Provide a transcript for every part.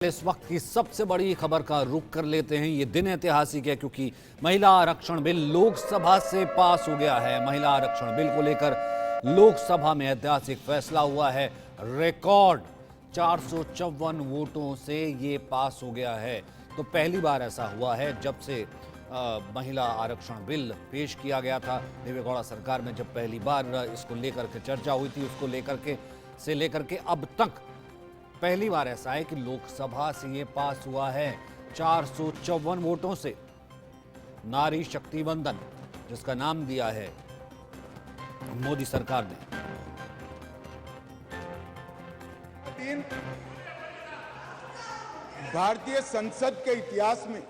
इस वक्त की सबसे बड़ी खबर का रुख कर लेते हैं। ये दिन ऐतिहासिक है क्योंकि महिला आरक्षण बिल लोकसभा से पास हो गया है। महिला आरक्षण बिल को लेकर लोकसभा में ऐतिहासिक फैसला हुआ है। रिकॉर्ड 454 वोटों से ये पास हो गया है। तो पहली बार ऐसा हुआ है जब से महिला आरक्षण बिल पेश किया गया था। देवेगौड़ा सरकार में जब पहली बार इसको लेकर के चर्चा हुई थी, उसको लेकर के अब तक पहली बार ऐसा है कि लोकसभा से ये पास हुआ है 454 वोटों से। नारी शक्ति वंदन, जिसका नाम दिया है मोदी सरकार ने। दिन भारतीय संसद के इतिहास में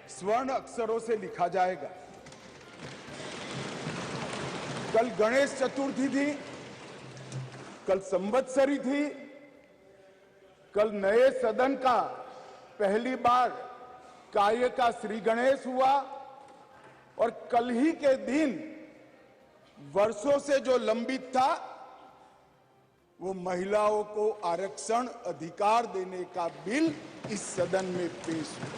स्वर्ण अक्षरों से लिखा जाएगा। कल गणेश चतुर्थी थी, कल संवत्सरी थी, कल नए सदन का पहली बार कार्य का श्री गणेश हुआ और कल ही के दिन वर्षों से जो लंबित था वो महिलाओं को आरक्षण अधिकार देने का बिल इस सदन में पेश हुआ।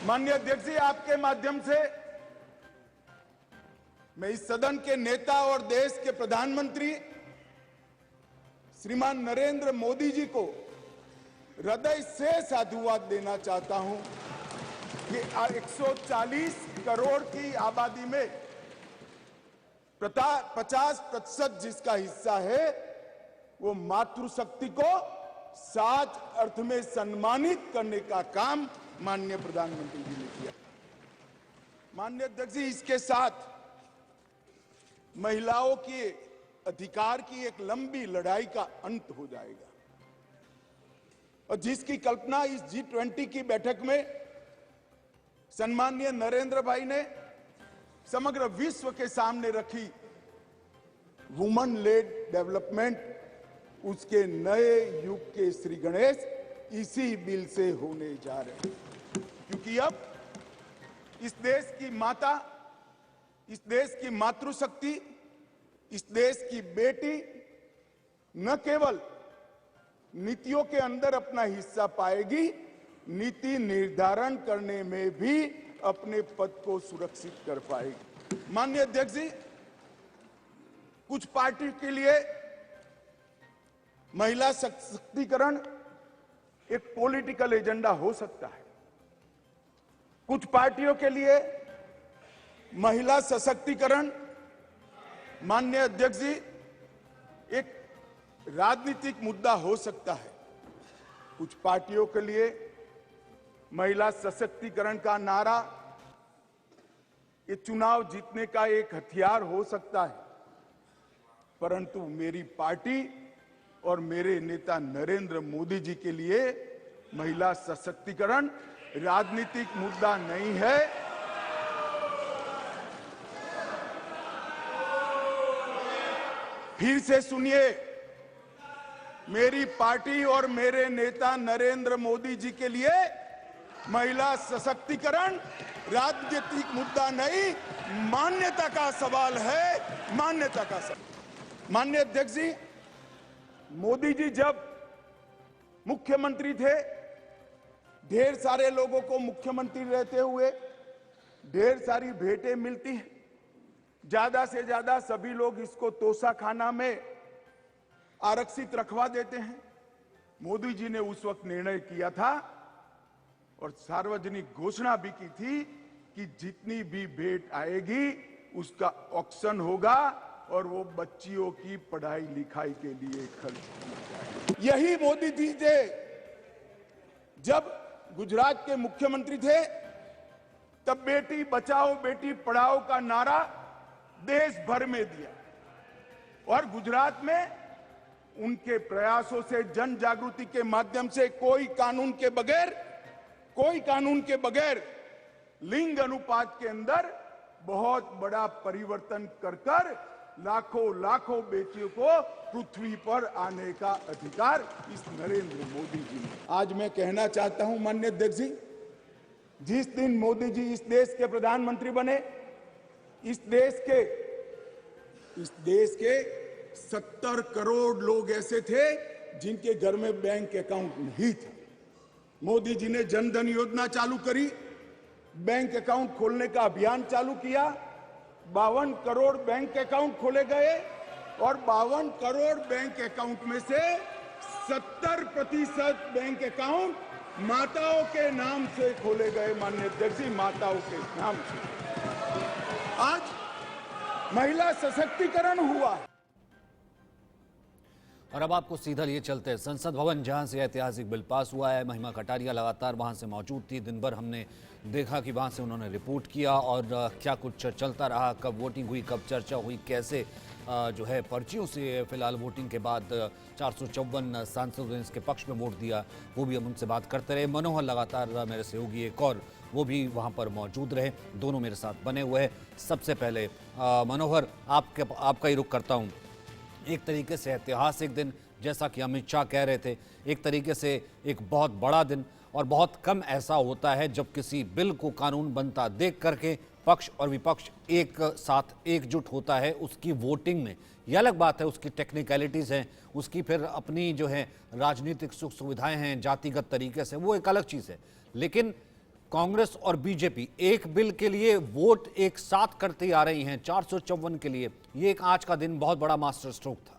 माननीय अध्यक्ष जी, आपके माध्यम से मैं इस सदन के नेता और देश के प्रधानमंत्री श्रीमान नरेंद्र मोदी जी को हृदय से साधुवाद देना चाहता हूं कि 140 करोड़ की आबादी में 50% जिसका हिस्सा है वो मातृशक्ति को सच अर्थ में सम्मानित करने का काम माननीय प्रधानमंत्री जी ने किया। माननीय अध्यक्ष जी, इसके साथ महिलाओं के अधिकार की एक लंबी लड़ाई का अंत हो जाएगा और जिसकी कल्पना इस G20 की बैठक में सम्माननीय नरेंद्र भाई ने समग्र विश्व के सामने रखी, वुमन लेड डेवलपमेंट, उसके नए युग के श्री गणेश इसी बिल से होने जा रहे हैं। क्योंकि अब इस देश की माता, इस देश की मातृशक्ति, इस देश की बेटी न केवल नीतियों के अंदर अपना हिस्सा पाएगी, नीति निर्धारण करने में भी अपने पद को सुरक्षित कर पाएगी। माननीय अध्यक्ष जी, कुछ पार्टी के लिए महिला सशक्तिकरण एक पॉलिटिकल एजेंडा हो सकता है। कुछ पार्टियों के लिए महिला सशक्तिकरण, माननीय अध्यक्ष जी, एक राजनीतिक मुद्दा हो सकता है। कुछ पार्टियों के लिए महिला सशक्तिकरण का नारा ये चुनाव जीतने का एक हथियार हो सकता है, परंतु मेरी पार्टी और मेरे नेता नरेंद्र मोदी जी के लिए महिला सशक्तिकरण राजनीतिक मुद्दा नहीं है। फिर से सुनिए, मेरी पार्टी और मेरे नेता नरेंद्र मोदी जी के लिए महिला सशक्तिकरण राजनीतिक मुद्दा नहीं, मान्यता का सवाल है, मान्यता का सवाल। माननीय अध्यक्ष जी, मोदी जी जब मुख्यमंत्री थे, ढेर सारे लोगों को मुख्यमंत्री रहते हुए ढेर सारी भेंटें मिलती हैं। ज्यादा से ज्यादा सभी लोग इसको तोशा खाना में आरक्षित रखवा देते हैं। मोदी जी ने उस वक्त निर्णय किया था और सार्वजनिक घोषणा भी की थी कि जितनी भी भेंट आएगी उसका ऑक्शन होगा और वो बच्चियों की पढ़ाई लिखाई के लिए खर्च किया जाएगा। यही मोदी जी थे जब गुजरात के मुख्यमंत्री थे, तब बेटी बचाओ बेटी पढ़ाओ का नारा देश भर में दिया और गुजरात में उनके प्रयासों से जन जागृति के माध्यम से कोई कानून के बगैर लिंग अनुपात के अंदर बहुत बड़ा परिवर्तन कर लाखों बेटियों को पृथ्वी पर आने का अधिकार इस नरेंद्र मोदी जी ने। आज मैं कहना चाहता हूं माननीय अध्यक्ष जी, जिस दिन मोदी जी इस देश के प्रधानमंत्री बने, इस देश के 70 करोड़ लोग ऐसे थे जिनके घर में बैंक अकाउंट नहीं था। मोदी जी ने जनधन योजना चालू करी, बैंक अकाउंट खोलने का अभियान चालू किया, 52 करोड़ बैंक अकाउंट खोले गए और 52 करोड़ बैंक अकाउंट में से 70% बैंक अकाउंट माताओं के नाम से खोले गए। माननीय अध्यक्ष जी, माताओं के नाम से आज महिला सशक्तिकरण हुआ। और अब आपको सीधा लिए चलते हैं संसद भवन, जहां से ऐतिहासिक बिल पास हुआ है। महिमा कटारिया लगातार वहां से मौजूद थी। दिन भर हमने देखा कि वहां से उन्होंने रिपोर्ट किया और क्या कुछ चलता रहा, कब वोटिंग हुई, कब चर्चा हुई, कैसे जो है पर्चियों से फिलहाल वोटिंग के बाद 454 सांसदों ने इसके पक्ष में वोट दिया, वो भी हम उनसे बात करते रहे। मनोहर लगातार मेरे सहयोगी एक और वो भी वहाँ पर मौजूद रहे, दोनों मेरे साथ बने हुए हैं। सबसे पहले मनोहर, आपका ही रुख करता हूँ। एक तरीके से ऐतिहासिक दिन, जैसा कि अमित शाह कह रहे थे, एक तरीके से एक बहुत बड़ा दिन, और बहुत कम ऐसा होता है जब किसी बिल को कानून बनता देख करके पक्ष और विपक्ष एक साथ एकजुट होता है उसकी वोटिंग में। यह अलग बात है, उसकी टेक्निकलिटीज़ हैं, उसकी फिर अपनी जो है राजनीतिक सुख सुविधाएं हैं जातिगत तरीके से, वो एक अलग चीज़ है। लेकिन कांग्रेस और बीजेपी एक बिल के लिए वोट एक साथ करती आ रही हैं, 454 के लिए। ये एक आज का दिन बहुत बड़ा मास्टर स्ट्रोक था।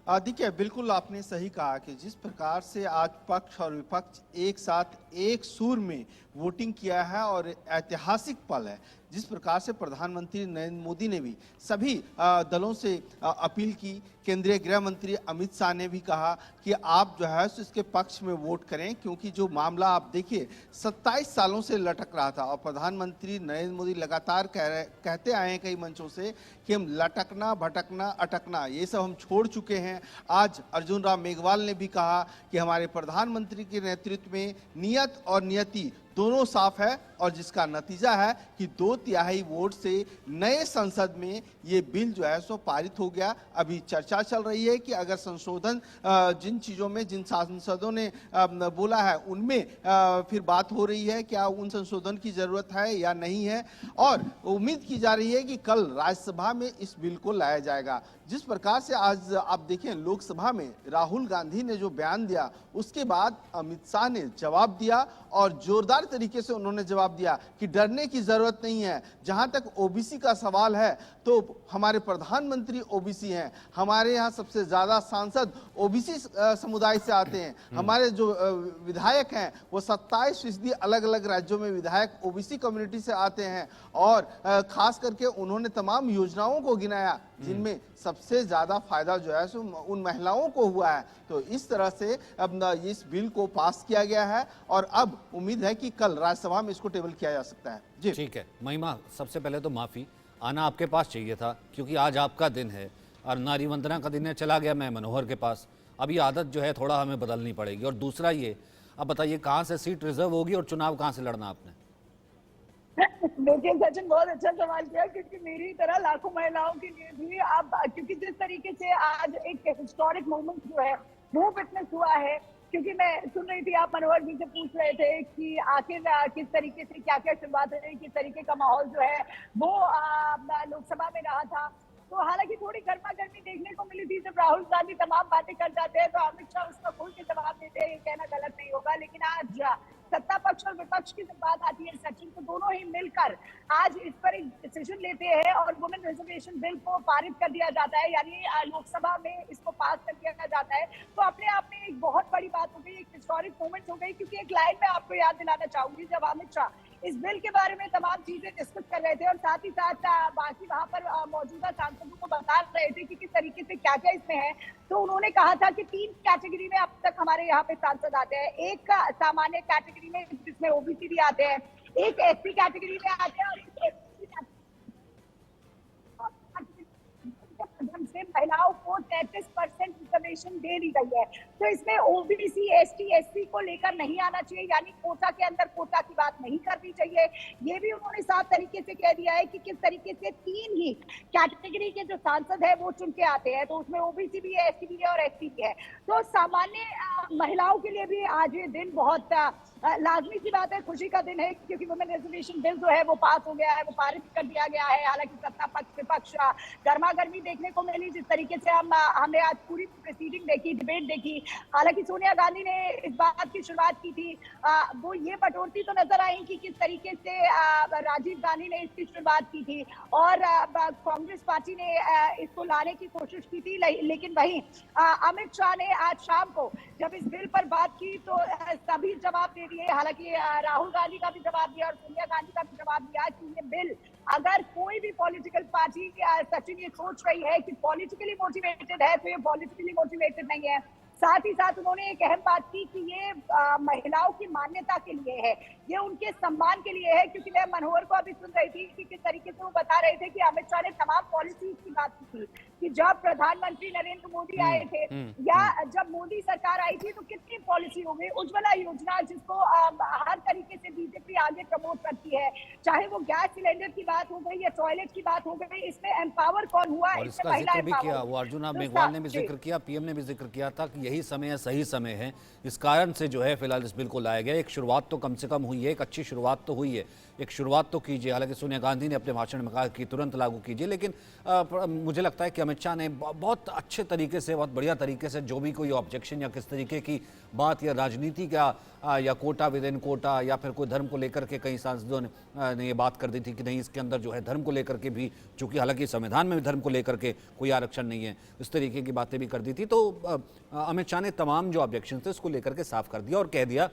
देखिए, बिल्कुल आपने सही कहा कि जिस प्रकार से आज पक्ष और विपक्ष एक साथ एक सुर में वोटिंग किया है और ऐतिहासिक पल है। जिस प्रकार से प्रधानमंत्री नरेंद्र मोदी ने भी सभी दलों से अपील की, केंद्रीय गृह मंत्री अमित शाह ने भी कहा कि आप जो है इसके पक्ष में वोट करें, क्योंकि जो मामला आप देखिए 27 सालों से लटक रहा था और प्रधानमंत्री नरेंद्र मोदी लगातार कहते आए हैं कई मंचों से कि हम लटकना, भटकना, अटकना ये सब हम छोड़ चुके हैं। आज अर्जुन राम मेघवाल ने भी कहा कि हमारे प्रधानमंत्री के नेतृत्व में नियत और नियति दोनों साफ है और जिसका नतीजा है कि 2/3 वोट से नए संसद में ये बिल जो है सो पारित हो गया। अभी चर्चा चल रही है कि अगर संशोधन जिन चीज़ों में जिन सांसदों ने बोला है उनमें फिर बात हो रही है, क्या उन संशोधन की जरूरत है या नहीं है। और उम्मीद की जा रही है कि कल राज्यसभा में इस बिल को लाया जाएगा। जिस प्रकार से आज आप देखें लोकसभा में राहुल गांधी ने जो बयान दिया, उसके बाद अमित शाह ने जवाब दिया और जोरदार तरीके से उन्होंने जवाब दिया कि डरने की जरूरत नहीं है। जहां तक ओबीसी का सवाल है तो हमारे प्रधानमंत्री ओबीसी हैं, हमारे यहाँ सबसे ज्यादा सांसद ओबीसी समुदाय से आते हैं, हमारे जो विधायक हैं वो 27% अलग अलग राज्यों में विधायक ओबीसी कम्युनिटी से आते हैं। और खास करके उन्होंने तमाम योजनाओं को गिनाया जिनमें सबसे ज्यादा फायदा जो है सो उन महिलाओं को हुआ है। तो इस तरह से अब इस बिल को पास किया गया है और अब उम्मीद है कि कल राज्यसभा में इसको टेबल किया जा सकता है। जी ठीक है महिमा, सबसे पहले तो माफी, आना आपके पास चाहिए था क्योंकि आज आपका दिन है और नारी वंदना का दिन है। चला गया मैं मनोहर के पास, अब ये आदत जो है थोड़ा हमें बदलनी पड़ेगी। और दूसरा ये, अब बताइए कहाँ से सीट रिजर्व होगी और चुनाव कहाँ से लड़ना आपने? देखिए सचिन, बहुत अच्छा सवाल किया क्योंकि मेरी तरह लाखों महिलाओं के लिए भी आप, क्योंकि जिस तरीके से आज एक हिस्टोरिक मोमेंट जो है वो विटनेस हुआ है, क्योंकि मैं सुन रही थी आप मनोहर जी से पूछ रहे थे कि आखिर किस तरीके से क्या क्या शुरुआत हुई, किस तरीके का माहौल जो है वो लोकसभा में रहा था। तो हालांकि थोड़ी गर्मा गर्मी देखने को मिली थी। जब राहुल गांधी तमाम बातें कर जाते हैं तो अमित शाह उसका खुल के जवाब देते हैं, ये कहना गलत नहीं होगा। लेकिन आज सत्ता पक्ष और विपक्ष की जब बात आती है सचिन, तो दोनों ही मिलकर आज इस पर एक डिसीजन लेते हैं और वुमेन रिजर्वेशन बिल को पारित कर दिया जाता है, यानी लोकसभा में इसको पास कर दिया जाता है। तो अपने आप में एक बहुत बड़ी बात हो गई, एक हिस्टोरिक मोमेंट हो गई। क्योंकि एक लाइन में आपको याद दिलाना चाहूंगी, जब अमित शाह इस बिल के बारे में तमाम चीजें डिस्कस कर रहे थे और साथ ही साथ बाकी वहां पर मौजूदा सांसदों को बता रहे थे कि किस तरीके से क्या क्या इसमें है, तो उन्होंने कहा था कि 3 कैटेगरी में अब तक हमारे यहाँ पे सांसद आते हैं। एक सामान्य कैटेगरी में जिसमें ओबीसी भी आते हैं, एक एससी कैटेगरी में आते हैं और एक एससी से महिलाओं को 33% रिजर्वेशन दे दी गई है। तो इसमें ओबीसी, एसटी, एससी को लेकर नहीं आना चाहिए, यानी कोटा के अंदर कोटा की बात नहीं करनी चाहिए। ये भी उन्होंने साफ तरीके से कह दिया है कि किस तरीके से 3 ही कैटेगरी के जो सांसद है वो चुन के आते हैं। तो उसमें ओबीसी भी है, एसटी भी है और एसटी भी है। तो सामान्य महिलाओं के लिए भी आज ये दिन बहुत लाजमी सी बात है, खुशी का दिन है, क्योंकि वुमेन रिजर्वेशन बिल जो है वो पास हो गया है, वो पारित कर दिया गया है। हालांकि सत्ता पक्ष विपक्ष गर्मा गर्मी देखने को मिली, जिस तरीके से हमने आज पूरी प्रोसीडिंग देखी, डिबेट देखी। हालांकि सोनिया गांधी ने इस बात की शुरुआत की थी, वो ये बटोरती तो नजर आई कि किस तरीके से राजीव गांधी ने इसकी शुरुआत की थी और कांग्रेस पार्टी ने इसको लाने की कोशिश की थी। लेकिन वहीं अमित शाह ने आज शाम को जब इस बिल पर बात की तो सभी जवाब दे दिए। हालांकि राहुल गांधी का भी जवाब दिया और सोनिया गांधी का भी जवाब दिया कि ये बिल, अगर कोई भी पॉलिटिकल पार्टी सचिन ये सोच रही है कि पॉलिटिकली मोटिवेटेड है, तो ये पॉलिटिकली मोटिवेटेड नहीं है। साथ ही साथ उन्होंने एक अहम बात की कि ये महिलाओं की मान्यता के लिए है, ये उनके सम्मान के लिए है। क्योंकि मैं मनोहर को अभी सुन रही थी कि किस तरीके से वो बता रहे थे कि अमित शाह ने तमाम पॉलिसी की बात की थी कि जब प्रधानमंत्री नरेंद्र मोदी आए थे या जब मोदी सरकार आई थी तो कितनी पॉलिसी हो गई। उज्ज्वला योजना, जिसको हर तरीके से बीजेपी आगे प्रमोट करती है, चाहे वो गैस सिलेंडर की बात हो गई या टॉयलेट की बात हो गई, इसमें एम्पावर कौन हुआ, और इसमें इसका महिला जिक्र भी किया, वो अर्जुना मेघवाल ने भी जिक्र किया, पीएम ने भी जिक्र किया था कि यही समय है, सही समय है। इस कारण से जो है फिलहाल इस बिल को लाया गया। एक शुरुआत तो कम से कम हुई है, एक अच्छी शुरुआत तो हुई है, एक शुरुआत तो कीजिए। हालांकि सोनिया गांधी ने अपने भाषण में कहा कि तुरंत लागू कीजिए, लेकिन मुझे लगता है कि अमित शाह ने बहुत अच्छे तरीके से, बहुत बढ़िया तरीके से जो भी कोई ऑब्जेक्शन या किस तरीके की बात या राजनीति का या कोटा विद इन कोटा या फिर कोई धर्म को लेकर के कई सांसदों ने ये बात कर दी थी कि नहीं, इसके अंदर जो है धर्म को लेकर के भी, चूंकि हालांकि संविधान में भी धर्म को लेकर के कोई आरक्षण नहीं है, इस तरीके की बातें भी कर दी थी। तो अमित शाह ने तमाम जो ऑब्जेक्शन थे उसको लेकर के साफ कर दिया और कह दिया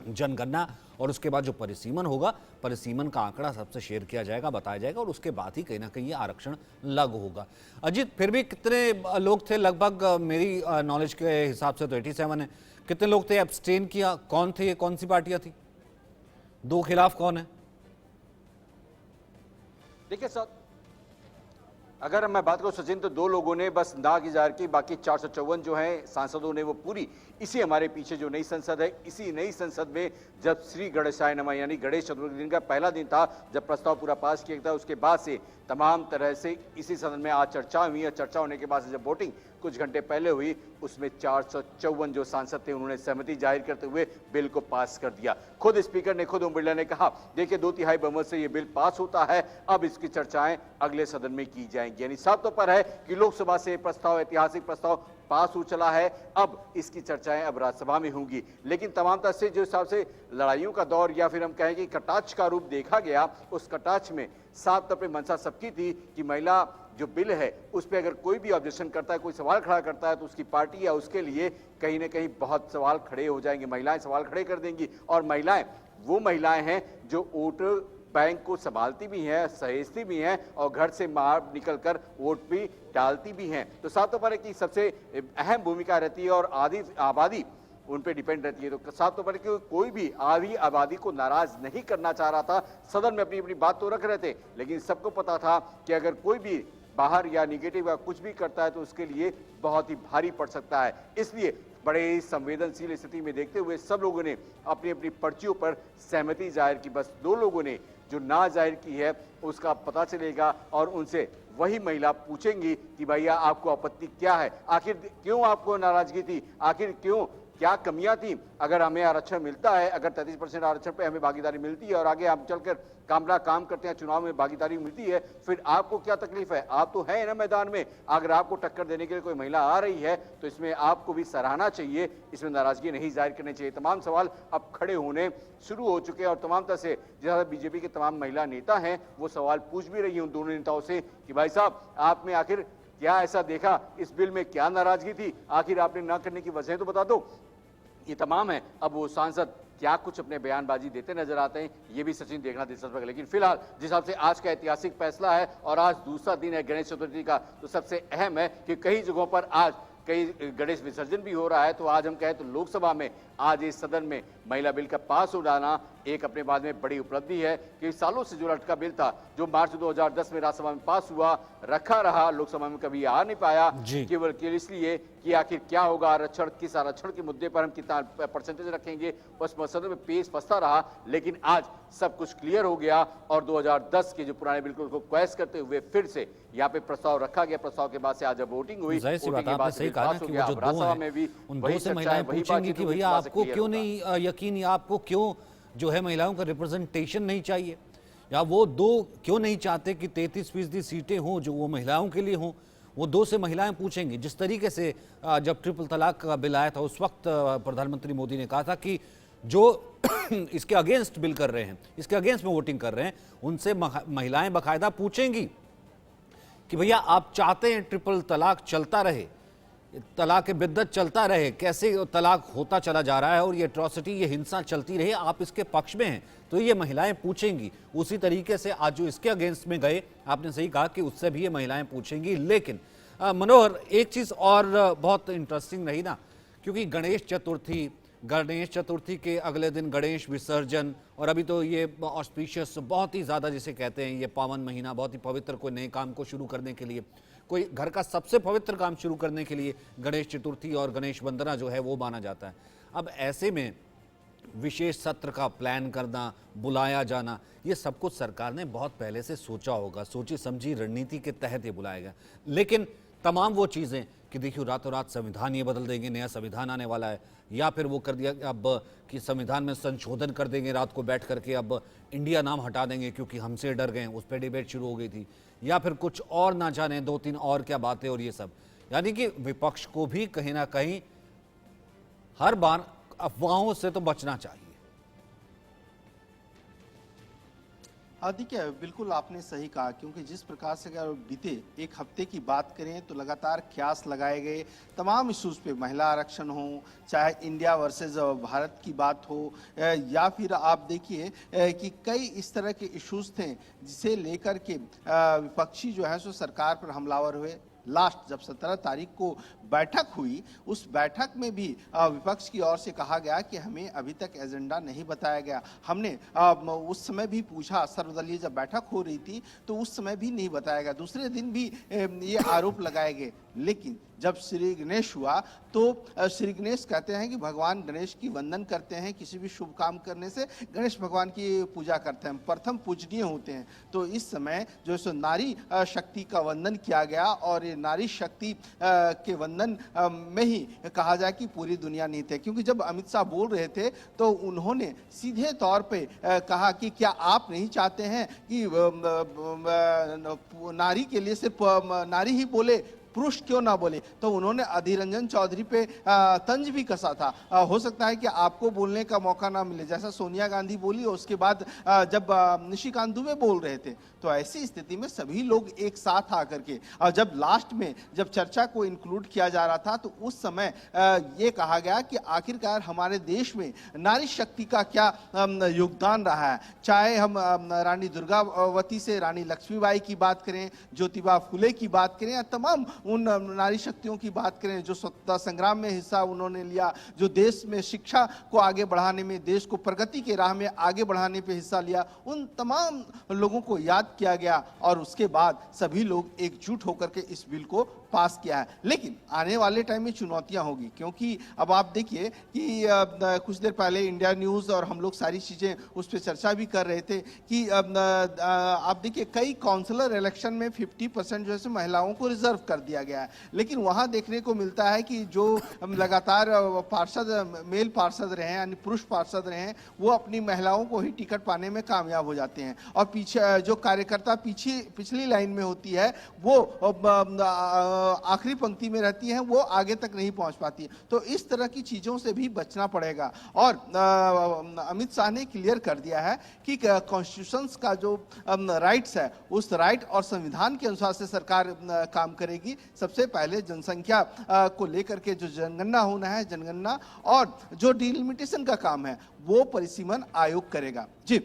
जनगणना और उसके बाद जो परिसीमन होगा, परिसीमन का आंकड़ा सबसे शेयर किया जाएगा, बताया जाएगा और उसके बाद ही कहीं ना कहीं ये आरक्षण लागू होगा। अजीत, फिर भी कितने लोग थे? लगभग मेरी नॉलेज के हिसाब से तो 87 है। कितने लोग थे एब्सटेन किया? कौन थे ये? कौन सी पार्टियां थी? दो खिलाफ कौन है? देखिए सर, अगर मैं बात करूं सचिन, तो दो लोगों ने बस नाग इज़हार की, बाकी 454 जो हैं सांसदों ने वो पूरी इसी हमारे पीछे जो नई संसद है, इसी नई संसद में जब श्री गणेशाय नमः यानी गणेश चतुर्थी दिन का पहला दिन था, जब प्रस्ताव पूरा पास किया गया, उसके बाद से तमाम तरह से इसी सदन में आज चर्चा हुई है। चर्चा होने के बाद से जब वोटिंग कुछ घंटे पहले हुई, उसमें 454 जो सांसद थे उन्होंने सहमति जाहिर करते हुए बिल को पास कर दिया। खुद स्पीकर ने, खुद ओम बिरला ने कहा, देखिए 2/3 बहुमत से ये बिल पास होता है, अब इसकी चर्चाएं अगले सदन में की जाएंगी। यानी साफ तौर पर है कि लोकसभा से प्रस्ताव, ऐतिहासिक प्रस्ताव पास हो चला है, अब इसकी चर्चाएं अब राज्यसभा में होंगी। लेकिन तमाम तरह से जो हिसाब से लड़ाइयों का दौर या फिर हम कहें कि कटाक्ष का रूप देखा गया, उस कटाक्ष में साफ तौर पर मंशा सबकी थी कि महिला जो बिल है उस पर अगर कोई भी ऑब्जेक्शन करता है, कोई सवाल खड़ा करता है, तो उसकी पार्टी या उसके लिए कहीं ना कहीं बहुत सवाल खड़े हो जाएंगे। महिलाएं सवाल खड़े कर देंगी और महिलाएं वो महिलाएं हैं जो वोट बैंक को संभालती भी हैं, सहेजती भी हैं और घर से बाहर निकलकर वोट भी डालती भी हैं। तो साफ तौर पर कि सबसे अहम भूमिका रहती है और आबादी उन पे डिपेंड रहती है। तो साफ तौर पर कि कोई भी आधी आबादी को नाराज नहीं करना चाह रहा था। सदन में अपनी अपनी बात तो रख रहे थे, लेकिन सबको पता था कि अगर कोई भी बाहर या निगेटिव या कुछ भी करता है तो उसके लिए बहुत ही भारी पड़ सकता है। इसलिए बड़े संवेदनशील स्थिति में देखते हुए सब लोगों ने अपनी अपनी पर्चियों पर सहमति जाहिर की। बस दो लोगों ने जो ना जाहिर की है उसका पता चलेगा और उनसे वही महिला पूछेंगी कि भैया आपको आपत्ति क्या है, आखिर क्यों आपको नाराजगी थी, आखिर क्यों, क्या कमियां थी। अगर हमें आरक्षण मिलता है, अगर 33% आरक्षण पे हमें भागीदारी मिलती है और आगे हम चलकर काम करते हैं, चुनाव में भागीदारी मिलती है, फिर आपको क्या तकलीफ है? आप तो है ना मैदान में। अगर आपको टक्कर देने के लिए कोई महिला आ रही है तो इसमें आपको भी सराहना चाहिए, इसमें नाराजगी नहीं जाहिर करनी चाहिए। तमाम सवाल अब खड़े होने शुरू हो चुके हैं और तमाम तरह से जैसा बीजेपी के तमाम महिला नेता हैं वो सवाल पूछ भी रही हैं उन दोनों नेताओं से कि भाई साहब, आप में आखिर क्या ऐसा देखा, इस बिल में क्या नाराजगी थी, आखिर आपने ना करने की वजह तो बता दो। ये तमाम है। अब वो सांसद क्या कुछ अपने बयानबाजी देते नजर आते हैं, ये भी सचिन देखना दिलचस्प है। लेकिन फिलहाल जिस हिसाब से आज का ऐतिहासिक फैसला है और आज दूसरा दिन है गणेश चतुर्थी का, तो सबसे अहम है कि कई जगहों पर आज कई गणेश विसर्जन भी हो रहा है। तो आज हम कहें तो लोकसभा में आज इस सदन में महिला बिल का पास हो जाना एक अपने बाद में बड़ी उपलब्धि है कि सालों से जो लटका बिल था, जो मार्च 2010 में राज्यसभा में पास हुआ, रखा रहा, लोकसभा में कभी आ नहीं पाया, केवल इसलिए कि आखिर क्या होगा, आरक्षण, किस आरक्षण के मुद्दे पर हम कितना परसेंटेज रखेंगे, उस मसले में पेश फंसता रहा। लेकिन आज सब कुछ क्लियर हो गया और 2010 के जो पुराने बिल्कुल को क्वेश्चन करते हुए फिर से यहाँ पे प्रस्ताव रखा गया। प्रस्ताव के बाद से आज जब वोटिंग हुई, जाहिर सी बात वोटिंग के आपने बाद सही कहा ना कि वो जो दो हैं, उन दो से महिलाएं पूछेंगी कि भैया आपको क्यों नहीं यकीन, या आपको क्यों जो है महिलाओं का रिप्रेजेंटेशन नहीं चाहिए, या वो दो क्यों नहीं चाहते कि 33% सीटें हों जो वो महिलाओं के लिए हों। वो दो से महिलाएं पूछेंगी। जिस तरीके से जब ट्रिपल तलाक का बिल आया था उस वक्त प्रधानमंत्री मोदी ने कहा था कि जो इसके अगेंस्ट बिल कर रहे हैं, इसके अगेंस्ट में वोटिंग कर रहे हैं, उनसे महिलाएं बकायदा पूछेंगी कि भैया आप चाहते हैं ट्रिपल तलाक चलता रहे, तलाक बिद्दत चलता रहे, कैसे तलाक होता चला जा रहा है और ये एट्रॉसिटी, ये हिंसा चलती रहे, आप इसके पक्ष में हैं? तो ये महिलाएं पूछेंगी। उसी तरीके से आज जो इसके अगेंस्ट में गए, आपने सही कहा कि उससे भी ये महिलाएं पूछेंगी। लेकिन मनोहर, एक चीज़ और बहुत इंटरेस्टिंग रही ना, क्योंकि गणेश चतुर्थी के अगले दिन गणेश विसर्जन, और अभी तो ये ऑस्पिशियस बहुत ही ज़्यादा जिसे कहते हैं ये पावन महीना, बहुत ही पवित्र, कोई नए काम को शुरू करने के लिए, कोई घर का सबसे पवित्र काम शुरू करने के लिए गणेश चतुर्थी और गणेश वंदना जो है वो माना जाता है। अब ऐसे में विशेष सत्र का प्लान करना, बुलाया जाना, ये सब कुछ सरकार ने बहुत पहले से सोचा होगा, सोची समझी रणनीति के तहत ये बुलाया गया। लेकिन तमाम वो चीज़ें कि देखिए रातों रात संविधान ये बदल देंगे, नया संविधान आने वाला है, या फिर वो कर दिया अब कि संविधान में संशोधन कर देंगे रात को बैठ करके, अब इंडिया नाम हटा देंगे क्योंकि हमसे डर गए, उस पर डिबेट शुरू हो गई थी, या फिर कुछ और ना जाने 2-3 और क्या बातें और ये सब। यानी कि विपक्ष को भी कहीं ना कहीं हर बार अफवाहों से तो बचना चाहिए। देखिए बिल्कुल आपने सही कहा, क्योंकि जिस प्रकार से अगर बीते एक हफ्ते की बात करें तो लगातार क्यास लगाए गए तमाम इश्यूज पे, महिला आरक्षण हो, चाहे इंडिया वर्सेस भारत की बात हो, या फिर आप देखिए कि कई इस तरह के इश्यूज थे जिसे लेकर के विपक्षी जो है सो सरकार पर हमलावर हुए। लास्ट जब 17 तारीख को बैठक हुई, उस बैठक में भी विपक्ष की ओर से कहा गया कि हमें अभी तक एजेंडा नहीं बताया गया। हमने उस समय भी पूछा, सर्वदलीय जब बैठक हो रही थी तो उस समय भी नहीं बताया गया। दूसरे दिन भी ये आरोप लगाए गए। लेकिन जब श्री गणेश हुआ तो श्री गणेश कहते हैं कि भगवान गणेश की वंदन करते हैं, किसी भी शुभ काम करने से गणेश भगवान की पूजा करते हैं, प्रथम पूजनीय होते हैं। तो इस समय जो सो नारी शक्ति का वंदन किया गया, और ये नारी शक्ति के वंदन में ही कहा जाए कि पूरी दुनिया निहित है। क्योंकि जब अमित शाह बोल रहे थे तो उन्होंने सीधे तौर पे कहा कि क्या आप नहीं चाहते हैं कि नारी के लिए सिर्फ नारी ही बोले, पुरुष क्यों ना बोले? तो उन्होंने अधीर रंजन चौधरी पे तंज भी कसा था। हो सकता है कि आपको बोलने का मौका ना मिले, जैसा सोनिया गांधी बोली, उसके बाद जब निशिकांत दुबे बोल रहे थे। तो ऐसी स्थिति में सभी लोग एक साथ आकर के, और जब लास्ट में जब चर्चा को इंक्लूड किया जा रहा था तो उस समय ये कहा गया कि आखिरकार हमारे देश में नारी शक्ति का क्या योगदान रहा है। चाहे हम रानी दुर्गावती से रानी लक्ष्मीबाई की बात करें, ज्योतिबा फुले की बात करें, या तमाम उन नारी शक्तियों की बात करें जो स्वतंत्रता संग्राम में हिस्सा उन्होंने लिया, जो देश में शिक्षा को आगे बढ़ाने में, देश को प्रगति के राह में आगे बढ़ाने पे हिस्सा लिया, उन तमाम लोगों को याद किया गया। और उसके बाद सभी लोग एकजुट होकर के इस बिल को पास किया है। लेकिन आने वाले टाइम में चुनौतियां होगी, क्योंकि अब आप देखिए कि कुछ देर पहले इंडिया न्यूज और हम लोग सारी चीजें उस पर चर्चा भी कर रहे थे कि आप देखिए कई काउंसलर इलेक्शन में 50% जो है महिलाओं को रिजर्व कर दिया गया है। लेकिन वहां देखने को मिलता है कि जो लगातार पार्षद, मेल पार्षद रहे, यानी पुरुष पार्षद रहे, वो अपनी महिलाओं को ही टिकट पाने में कामयाब हो जाते हैं, और पीछे जो कार्यकर्ता पिछली लाइन में होती है वो आखिरी पंक्ति में रहती हैं, वो आगे तक नहीं पहुंच पाती। तो इस तरह की चीजों से भी बचना पड़ेगा। और अमित शाह ने क्लियर कर दिया है कि कॉन्स्टिट्यूशन का जो राइट्स है, उस राइट और संविधान के अनुसार से सरकार काम करेगी। सबसे पहले जनसंख्या को लेकर के जो जनगणना होना है, जनगणना, और जो डिलिमिटेशन का काम है वो परिसीमन आयोग करेगा। जी,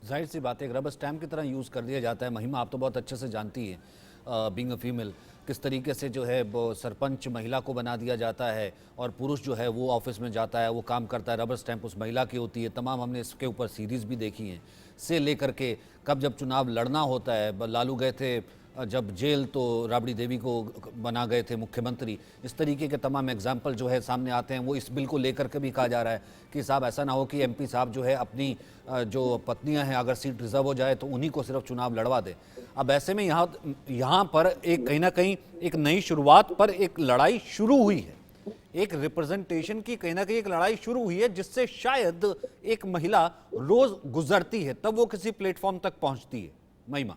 जाहिर सी बात है, एक रबर स्टैम्प की तरह यूज़ कर दिया जाता है। महिमा, आप तो बहुत अच्छे से जानती है, बीइंग अ फीमेल, किस तरीके से जो है वो सरपंच महिला को बना दिया जाता है, और पुरुष जो है वो ऑफिस में जाता है, वो काम करता है, रबर स्टैंप उस महिला की होती है। तमाम हमने इसके ऊपर सीरीज़ भी देखी हैं, से लेकर के कब जब चुनाव लड़ना होता है, लालू गए थे जब जेल तो राबड़ी देवी को बना गए थे मुख्यमंत्री, इस तरीके के तमाम एग्जाम्पल जो है सामने आते हैं। वो इस बिल को लेकर के भी कहा जा रहा है कि साहब ऐसा ना हो कि एमपी साहब जो है अपनी जो पत्नियां हैं अगर सीट रिजर्व हो जाए तो उन्हीं को सिर्फ चुनाव लड़वा दे। अब ऐसे में यहाँ पर एक कहीं ना कहीं एक नई शुरुआत पर एक लड़ाई शुरू हुई है, एक रिप्रेजेंटेशन की कहीं ना कहीं एक लड़ाई शुरू हुई है, जिससे शायद एक महिला रोज गुजरती है तब वो किसी प्लेटफॉर्म तक पहुंचती है। महिमा,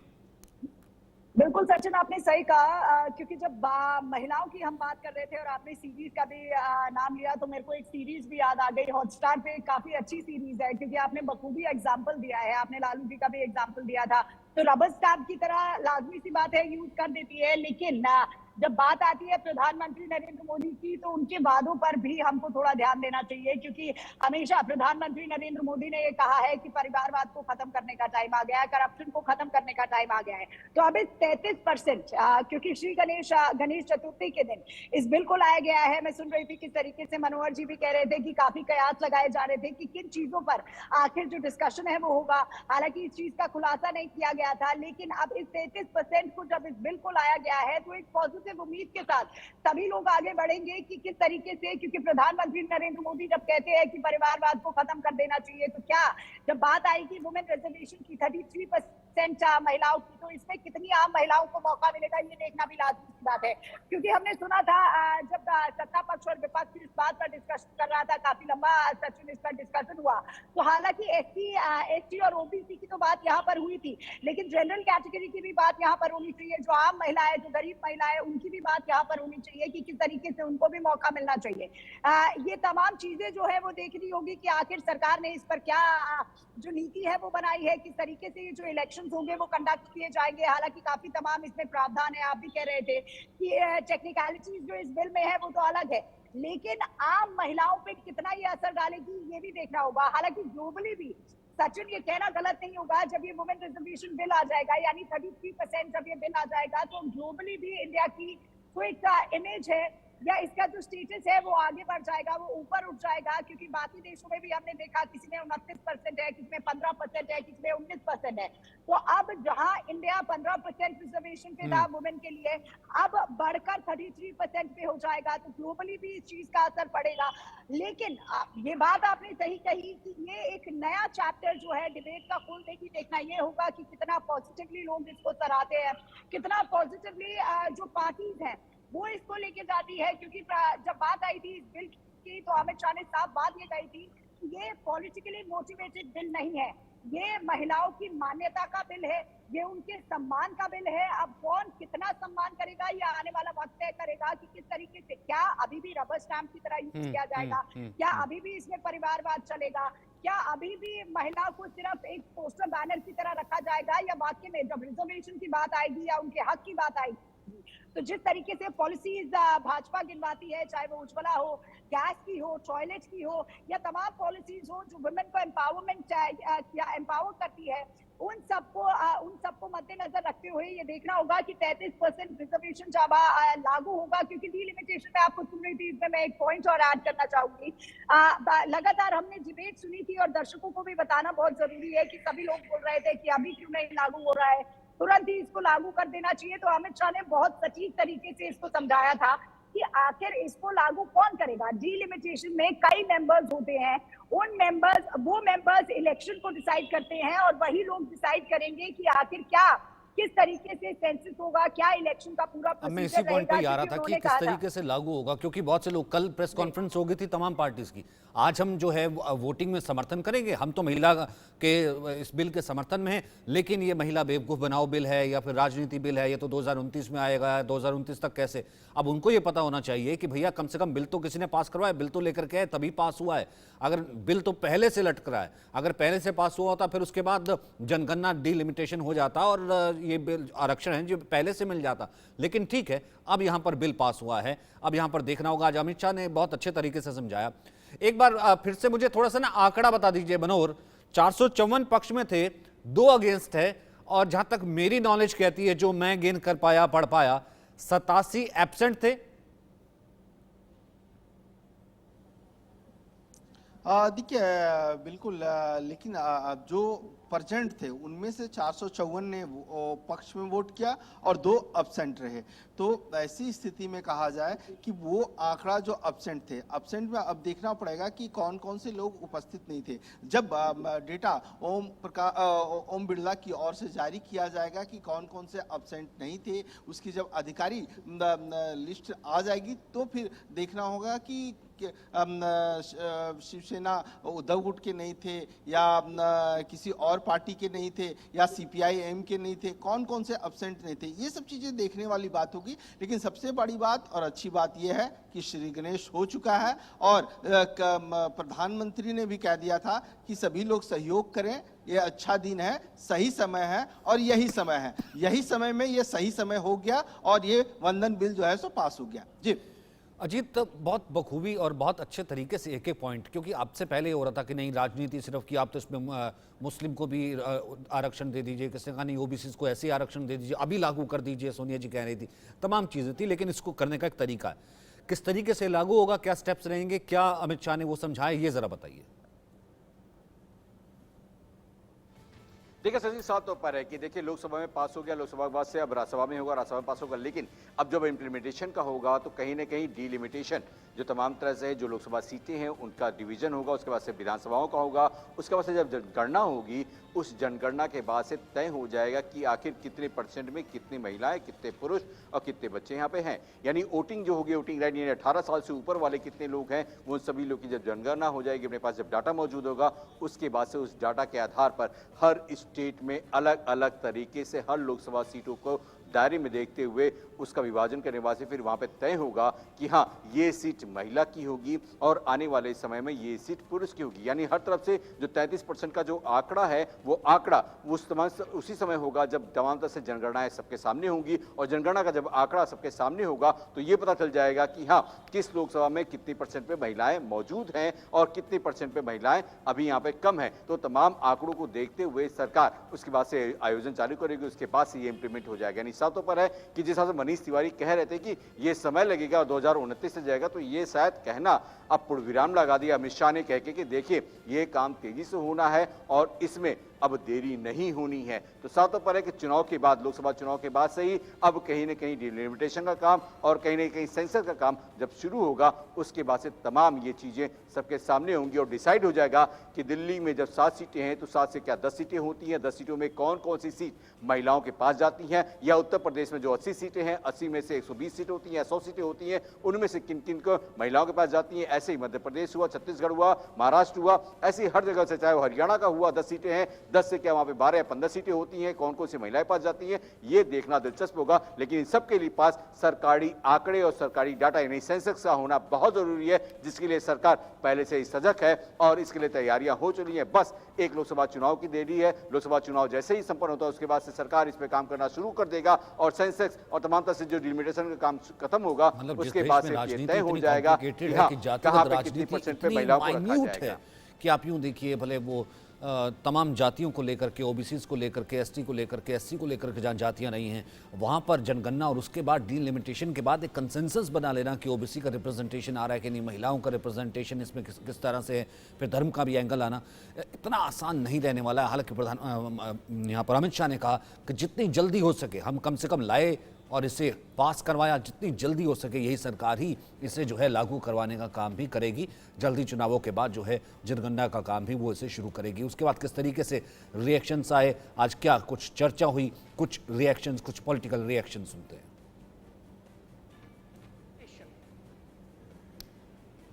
बिल्कुल सचिन, आपने सही कहा, क्योंकि जब महिलाओं की हम बात कर रहे थे और आपने सीरीज का भी नाम लिया तो मेरे को एक सीरीज भी याद आ गई। हॉटस्टार पे काफी अच्छी सीरीज है, क्योंकि आपने बखूबी एग्जांपल दिया है, आपने लालू जी का भी एग्जांपल दिया था। तो रबर स्टैम्प की तरह लाजमी सी बात है यूज कर देती है, लेकिन जब बात आती है प्रधानमंत्री नरेंद्र मोदी की तो उनके वादों पर भी हमको थोड़ा ध्यान देना चाहिए, क्योंकि हमेशा प्रधानमंत्री नरेंद्र मोदी ने ये कहा है कि परिवारवाद को खत्म करने का टाइम आ गया है, करप्शन को खत्म करने का टाइम आ गया है। तो अब इस 33%, क्योंकि श्री गणेश चतुर्थी के दिन इस बिल को लाया गया है। मैं सुन रही थी किस तरीके से मनोहर जी भी कह रहे थे कि काफी कयास लगाए जा रहे थे कि किन चीजों पर आखिर जो डिस्कशन है वो होगा। हालांकि इस चीज का खुलासा नहीं किया गया था, लेकिन अब इस 33% को जब इस बिल को लाया गया है तो एक पॉजिटिव उम्मीद के साथ सभी लोग आगे बढ़ेंगे कि किस तरीके से, क्योंकि प्रधानमंत्री नरेंद्र मोदी जब कहते हैं कि परिवारवाद को खत्म कर देना चाहिए, तो क्या जब बात आएगी वुमेन रिजर्वेशन की 33% महिलाओं की, तो इसमें कितनी आम महिलाओं को मौका मिलेगा ये देखना भी लाजमी बात है। क्योंकि हमने सुना था जब सत्ता पक्ष और विपक्ष इस बात पर डिस्कशन कर रहा था, काफी लंबा सचिन इस पर डिस्कशन हुआ, तो हालांकि एसटी और ओबीसी की तो बात यहाँ पर हुई थी, लेकिन जनरल कैटेगरी की भी बात यहाँ पर होनी चाहिए। जो आम महिला है, जो गरीब महिला है, उनकी भी बात यहाँ पर होनी चाहिए कि किस तरीके से उनको भी मौका मिलना चाहिए। ये तमाम चीजें जो है वो देखनी होगी कि आखिर सरकार ने इस पर क्या जो नीति है वो बनाई है, किस तरीके से ये जो इलेक्शंस होंगे वो कंडक्ट किए जाएंगे। हालांकि काफी तमाम इसमें प्रावधान है, आप भी कह रहे थे कि टेक्निकलिटीज जो इस बिल में है वो तो अलग है, लेकिन आम महिलाओं पे कितना ये असर डालेगी ये भी देखना होगा। हालांकि ग्लोबली भी सचिन ये कहना गलत नहीं होगा, जब ये वुमेन रिजर्वेशन बिल आ जाएगा यानी 33% जब ये बिल आ जाएगा तो ग्लोबली भी इंडिया की जो एक इमेज है या इसका जो स्टेटस है वो आगे बढ़ जाएगा, वो ऊपर उठ जाएगा। क्योंकि बाकी देशों में भी हमने देखा किसी में 29% है, किसी में 15% है, किसी में 19% है। तो अब जहां इंडिया 15% रिजर्वेशन पे था वुमेन के लिए, अब बढ़कर 33% पे हो जाएगा, तो ग्लोबली भी इस चीज का असर पड़ेगा। लेकिन ये बात आपने सही कही कि ये एक नया चैप्टर जो है डिबेट का खोलने की देखना ये होगा कि कितना पॉजिटिवली लोग इसको सराहते हैं, कितना पॉजिटिवली जो पार्टीज हैं वो इसको लेके जाती है। क्योंकि जब बात आई थी इस बिल की तो अमित शाह ने साफ बात ये कही थी कि ये पॉलिटिकली मोटिवेटेड बिल नहीं है, ये महिलाओं की मान्यता का बिल है, ये उनके सम्मान का बिल है। अब कौन कितना सम्मान करेगा ये आने वाला वक्त तय करेगा कि किस तरीके से, क्या अभी भी रबर स्टैम्प की तरह यूज किया जाएगा, क्या अभी भी इसमें परिवारवाद चलेगा, क्या अभी भी महिला को सिर्फ एक पोस्टर बैनर की तरह रखा जाएगा, या वाकई में जब रिजर्वेशन की बात आएगी या उनके हक की बात आएगी तो जिस तरीके से पॉलिसीज भाजपा गिनवाती है, चाहे वो उज्ज्वला हो, गैस की हो, टॉयलेट की हो, या तमाम पॉलिसीज हो जो वुमेन को एम्पावरमेंट या एम्पावर करती है, उन सबको मद्देनजर रखते हुए ये देखना होगा कि 33% रिजर्वेशन जब लागू होगा। क्योंकि डिलिमिटेशन में आपको सुन रही थी, इसमें मैं एक पॉइंट और ऐड करना चाहूंगी। लगातार हमने डिबेट सुनी थी और दर्शकों को भी बताना बहुत जरूरी है कि सभी लोग बोल रहे थे कि अभी क्यों नहीं लागू हो रहा है, तुरंत ही इसको लागू कर देना चाहिए। तो अमित शाह ने बहुत सटीक तरीके से इसको समझाया था कि आखिर इसको लागू कौन करेगा। डिलिमिटेशन में कई मेंबर्स होते हैं, वो मेंबर्स इलेक्शन को डिसाइड करते हैं और वही लोग डिसाइड करेंगे कि आखिर क्या किस तरीके से सेंसस होगा, क्या इलेक्शन का पूरा अब मैं इसी पॉइंट पे आ रहा था कि किस तरीके से लागू होगा, क्योंकि बहुत से लोग, कल प्रेस कॉन्फ्रेंस हो गई थी तमाम पार्टीज की, आज हम जो है वोटिंग में समर्थन करेंगे, हम तो महिला के इस बिल के समर्थन में हैं, लेकिन ये महिला बेवकूफ़ बनाओ बिल है या फिर राजनीति बिल है, ये तो 2029 में आएगा, 2029 तक कैसे। अब उनको ये पता होना चाहिए कि भैया कम से कम बिल तो किसी ने पास करवाया, बिल तो लेकर के आए तभी पास हुआ है। अगर बिल तो पहले से लटक रहा है, अगर पहले से पास हुआ होता फिर उसके बाद जनगणना डिलिमिटेशन हो जाता और ये बिल आरक्षण है जो पहले से मिल जाता। लेकिन ठीक है, अब यहां पर बिल पास हुआ है, अब यहां पर देखना होगा। आज अमित शाह ने बहुत अच्छे तरीके से समझाया। एक बार फिर से मुझे थोड़ा सा ना आंकड़ा बता दीजिए मनोहर, 454 पक्ष में थे, 2 अगेंस्ट है, और जहां तक मेरी नॉलेज कहती है, जो मैं गेन कर पाया, पढ़ पाया, 87 एब्सेंट थे। देखिए बिल्कुल लेकिन जो परसेंट थे उनमें से 454 ने पक्ष में वोट किया और 2 अब्सेंट रहे। तो ऐसी स्थिति में कहा जाए कि वो आंकड़ा जो अब्सेंट थे, अब्सेंट में अब देखना पड़ेगा कि कौन कौन से लोग उपस्थित नहीं थे। जब डेटा ओम बिरला की ओर से जारी किया जाएगा कि कौन कौन से अब्सेंट नहीं थे, उसकी जब अधिकारी लिस्ट आ जाएगी तो फिर देखना होगा कि शिवसेना उद्धव गुट के नहीं थे या किसी और पार्टी के नहीं थे या सीपीआई-एम के नहीं थे, कौन कौन से अब्सेंट नहीं थे, ये सब चीजें देखने वाली बात होगी। लेकिन सबसे बड़ी बात और अच्छी बात यह है कि श्री गणेश हो चुका है और प्रधानमंत्री ने भी कह दिया था कि सभी लोग सहयोग करें, ये अच्छा दिन है, सही समय है और यही समय है। यही समय में ये सही समय हो गया और ये वंदन बिल जो है सो पास हो गया। जी अजीत, बहुत बखूबी और बहुत अच्छे तरीके से एक एक पॉइंट, क्योंकि आपसे पहले हो रहा था कि नहीं राजनीति सिर्फ कि आप तो इसमें मुस्लिम को भी आरक्षण दे दीजिए, किसी ने कहा नहीं ओबीसी को ऐसे आरक्षण दे दीजिए, अभी लागू कर दीजिए, सोनिया जी कह रही थी, तमाम चीज़ें थी, लेकिन इसको करने का एक तरीका है। किस तरीके से लागू होगा, क्या स्टेप्स रहेंगे, क्या अमित शाह ने वो समझाए, ये जरा बताइए। देखिए सचिन, साफ तौर पर है कि देखिए लोकसभा में पास हो गया, लोकसभा के बाद से अब राज्यसभा में होगा, राज्यसभा में पास होगा, लेकिन अब जब इम्प्लीमेंटेशन का होगा तो कहीं ना कहीं डिलिमिटेशन जो तमाम तरह से जो लोकसभा सीटें हैं उनका डिवीजन होगा, उसके बाद से विधानसभाओं का होगा, उसके बाद से जब जनगणना होगी उस जनगणना के बाद से तय हो जाएगा कि आखिर कितने परसेंट में कितनी महिलाएं, कितने पुरुष और कितने बच्चे यहाँ पे हैं। यानी वोटिंग जो होगी, वोटिंग राइट यानी 18 साल से ऊपर वाले कितने लोग हैं, वो सभी लोग की जब जनगणना हो जाएगी, अपने पास जब डाटा मौजूद होगा, उसके बाद से उस डाटा के आधार पर हर स्टेट में अलग अलग तरीके से हर लोकसभा सीटों को दायरे में देखते हुए उसका विभाजन करने वास्ते फिर वहां पे तय होगा कि हाँ ये सीट महिला की होगी और आने वाले समय में ये सीट पुरुष की होगी। यानी हर तरफ से जो 33% का जो आंकड़ा है वो आंकड़ा उसी समय होगा जब तमाम तरह से जनगणनाएं सबके सामने होंगी और जनगणना का जब आंकड़ा सबके सामने होगा तो ये पता चल जाएगा कि हाँ किस लोकसभा में कितनी परसेंट पे महिलाएं मौजूद हैं और कितनी परसेंट पे महिलाएं अभी यहाँ पे कम है। तो तमाम आंकड़ों को देखते हुए सरकार उसके बाद से आयोजन चालू करेगी, उसके बाद से ये इंप्लीमेंट हो जाएगा। यानी साफ तौर पर है कि जिस हिसाब से मनीष तिवारी कह रहे थे कि ये समय लगेगा और 2029 से जाएगा, तो ये शायद कहना अब पूर्णविराम लगा दिया अमित शाह ने कह के कि देखिए ये काम तेजी से होना है और इसमें अब देरी नहीं होनी है। तो साफ तौर पर है कि चुनाव के बाद, लोकसभा चुनाव के बाद से ही अब कहीं ना कहीं डिलिमिटेशन का काम और कहीं ना कहीं सेंसस का काम जब शुरू होगा उसके बाद से तमाम ये चीजें सबके सामने होंगी और डिसाइड हो जाएगा कि दिल्ली में जब 7 सीटें हैं तो 7 से क्या 10 सीटें होती हैं, 10 सीटों में कौन कौन सी सीट महिलाओं के पास जाती हैं, या उत्तर प्रदेश में जो 80 सीटें हैं 80 में से 120 सीटें होती हैं, 100 सीटें होती हैं, उनमें से किन किन को महिलाओं के पास जाती हैं। ऐसे ही मध्य प्रदेश हुआ, छत्तीसगढ़ हुआ, महाराष्ट्र हुआ, ऐसी हर जगह से, चाहे वो हरियाणा का हुआ 10 सीटें हैं, 10 से क्या वहां पे 12 या 15 सीटें होती हैं, कौन कौन सी महिलाएं पास जाती हैं, ये देखना दिलचस्प होगा। लेकिन इन सबके लिए पास सरकारी आंकड़े और सरकारी डाटा यानी सेंसस का होना बहुत जरूरी है, जिसके लिए सरकार पहले से ही सजग है और इसके लिए तैयारियां हो चुकी हैं। बस एक लोकसभा चुनाव की देरी है। लोकसभा चुनाव जैसे ही संपन्न होता है उसके बाद से सरकार इस पे काम करना शुरू कर देगा और सेंसेक्स और तमाम तरह से जो डिलिमिटेशन का काम खत्म होगा उसके बाद से ये तय हो जाएगा कि हाँ कहां पे कितनी परसेंट पे महिलाओं को रखा जाएगा। कि आप यूं देखिए, भले वो तमाम जातियों को लेकर के, ओबीसीज को लेकर के, एसटी को लेकर के, एससी को लेकर के जहाँ जातियाँ नहीं हैं वहाँ पर जनगणना और उसके बाद डिलिमिटेशन के बाद एक कंसेंसस बना लेना कि ओबीसी का रिप्रेजेंटेशन आ रहा है कि नहीं, महिलाओं का रिप्रेजेंटेशन इसमें किस तरह से है, फिर धर्म का भी एंगल आना इतना आसान नहीं रहने वाला है। हालांकि यहाँ पर अमित शाह ने कहा कि जितनी जल्दी हो सके हम कम से कम लाए और इसे पास करवाया, जितनी जल्दी हो सके यही सरकार ही इसे जो है लागू करवाने का काम भी करेगी। जल्दी चुनावों के बाद जो है जनगणना का काम भी वो इसे शुरू करेगी। उसके बाद किस तरीके से रिएक्शंस आए, आज क्या कुछ चर्चा हुई, कुछ रिएक्शंस, कुछ पॉलिटिकल रिएक्शन सुनते हैं।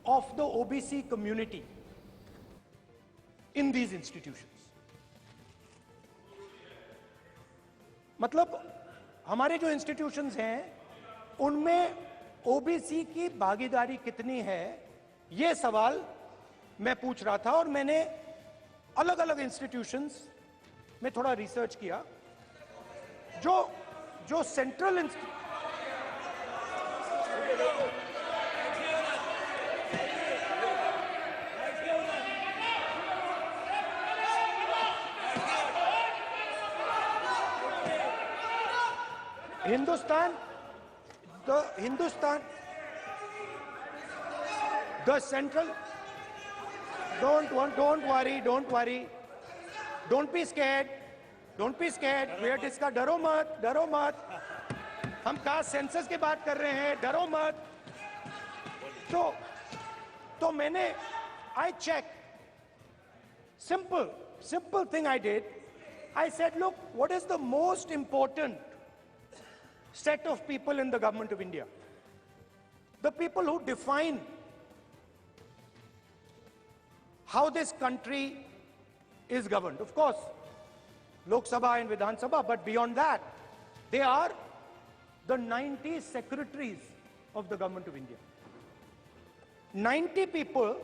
Of the OBC community in these institutions, मतलब हमारे जो इंस्टीट्यूशंस हैं उनमें ओबीसी की भागीदारी कितनी है, यह सवाल मैं पूछ रहा था। और मैंने अलग अलग इंस्टीट्यूशंस में थोड़ा रिसर्च किया। जो central Don't worry, don't worry. Don't be scared. Don't be scared. We are discussing. डरो मत, डरो मत. हम कास्ट सेंसस की बात कर रहे हैं, डरो मत. तो मैंने I checked. Simple thing I did. I said, look, what is the most important set of people in the government of India? The people who define how this country is governed. Of course, Lok Sabha and Vidhan Sabha, but beyond that, they are the 90 secretaries of the government of India. 90 people,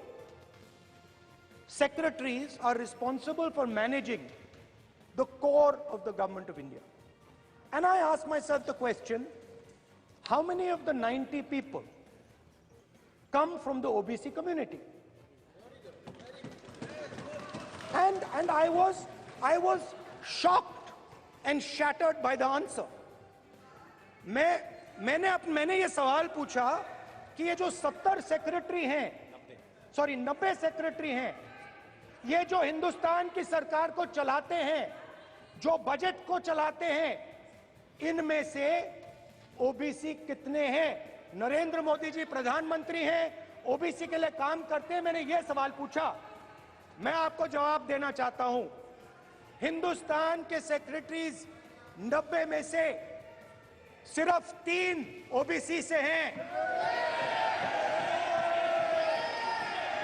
secretaries, are responsible for managing the core of the government of India. And I ask myself the question, how many of the 90 people come from the OBC community? And I was shocked and shattered by the answer. मैंने ये सवाल पूछा कि ये जो 70 secretary हैं, 90 secretary हैं, ये जो हिंदुस्तान की सरकार को चलाते हैं, जो बजट को चलाते हैं, इनमें से ओबीसी कितने हैं? नरेंद्र मोदी जी प्रधानमंत्री हैं, ओबीसी के लिए काम करते हैं. मैंने ये सवाल पूछा. मैं आपको जवाब देना चाहता हूं. हिंदुस्तान के सेक्रेटरीज 90 में से सिर्फ 3 ओबीसी से हैं.